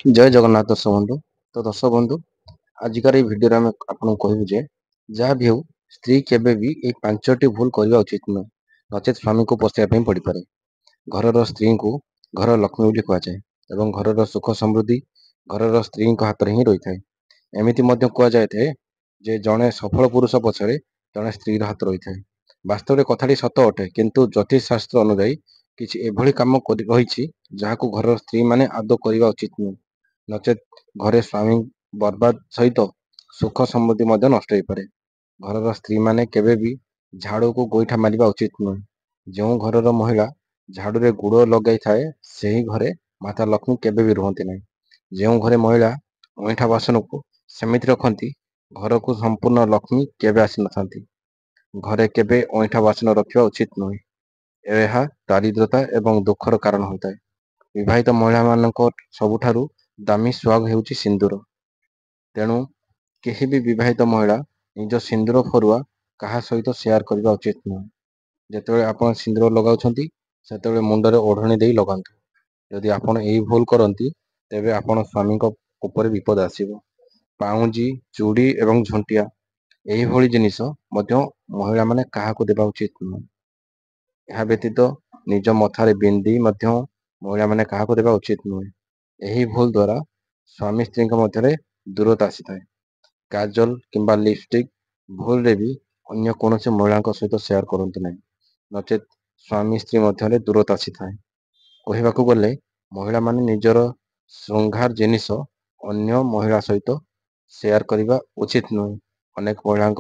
जय जगन्नाथ दर्शक बंधु। तो दर्शक बंधु आजिकार ये भिडियो आम आपको कहूँ जे जहाँ भी हो स्त्री केवे भी ये पांचटी भूल करने उचित नुह नचेत स्वामी को पोषाइवाई पड़ पाए। घर स्त्री को घर लक्ष्मी बोली कहुए और घर सुख समृद्धि घर स्त्री हाथ में ही रही है। एमती कहुए जे जड़े सफल पुरुष पछरे जड़े स्त्री हाथ रही है। वास्तव में कथाटी सत अटे किंतु ज्योतिष शास्त्र अनुजाई किसी एभली कम रही जहाँ को घर स्त्री माने आदौ करने उचित नुह नचेत घरे स्वामी बर्बाद सहित सुख समृद्धि नष्ट हो पारे। घर स्त्री माने केवे भी झाड़ू को गोईठा मारिबा उचित नुह। जो घर महिला झाड़ू रे गुड़ लगे थाए से ही घरे माता लक्ष्मी केवे भी रुहति नहीं। जो घरे महिला अईठा बासन को सेमिति रखती घर को संपूर्ण लक्ष्मी केवे आसी नथांती। घरे केवे अईठा बासन रखा उचित नुह। यह दारिद्रता एवं दुखर कारण होता है। विवाहित महिला मानक सबुठारु दामी स्वाग हेउची सिंदूर। तेणु केही भी विवाहित महिला निज सिंदूर फरुआ कहा सहित शेयर करने उचित नुह। जितेबाला आप सिंदूर लगाउछंती सेतेबाला मुंडरे ओढ़णी दे लगातु। यदि आपण यही भूल करती तेबे आपण स्वामी ऊपर विपद आसीबो। पाउंजी चूड़ी एवं झंटिया यही भली जिनिस महिला माने काहाको देबा उचित नुह। यह व्यतीत निज मथारे बिंदी महिला माने काहाको देबा उचित नुह। यही भूल द्वारा स्वामी स्त्री मध्य दूरता आसी था। काजल किंबा लिपस्टिक भूल रे भी अन्य कौन महिला सहित शेयर करते ना नचेत स्वामी स्त्री मध्य दूरता आसी था। कहवाक गले महिला माने निजर श्रृंगार जिनिस अन्य महिला सहित शेयर करने उचित नुह। अनेक महिला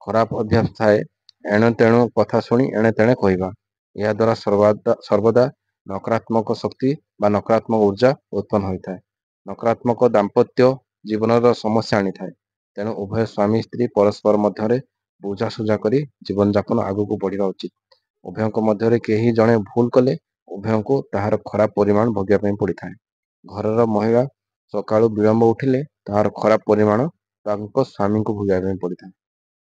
खराब अभ्यास थाए एणु तेणु कथा शुणी एणे तेणे कहवा। यह द्वारा सर्वदा नकारात्मक शक्ति बा नकारात्मक ऊर्जा उत्पन्न होता है। नकारात्मक दाम्पत्य जीवन समस्या आनी था। तेणु उभय स्वामी स्त्री परस्पर मध्य बुझासुझा कर जीवन जापन आगक बढ़ा उचित। उभय मध्य कहीं जड़े भूल कले उभय को ताहार खराब परिमाण भोग्या पड़ता है। घर महिला सका विलंब उठिले ताहार खराब परिमाण स्वामी को भोग्या पड़ता है।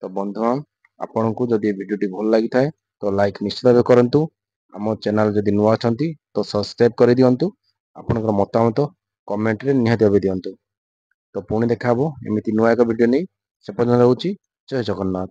तो बंधुगण आपन को जदि वीडियो भल लगी था तो लाइक निश्चित भाव करूँ। आम चैनल जदि नुआ अच्छा तो सब्सक्राइब कर दिंतु। आपनकर मतामत कमेंट रे निहाती भावे दिंतु। तो पुणी देखा एमती नुआ एक वीडियो नहीं से पर्यटन रोची। जय जगन्नाथ।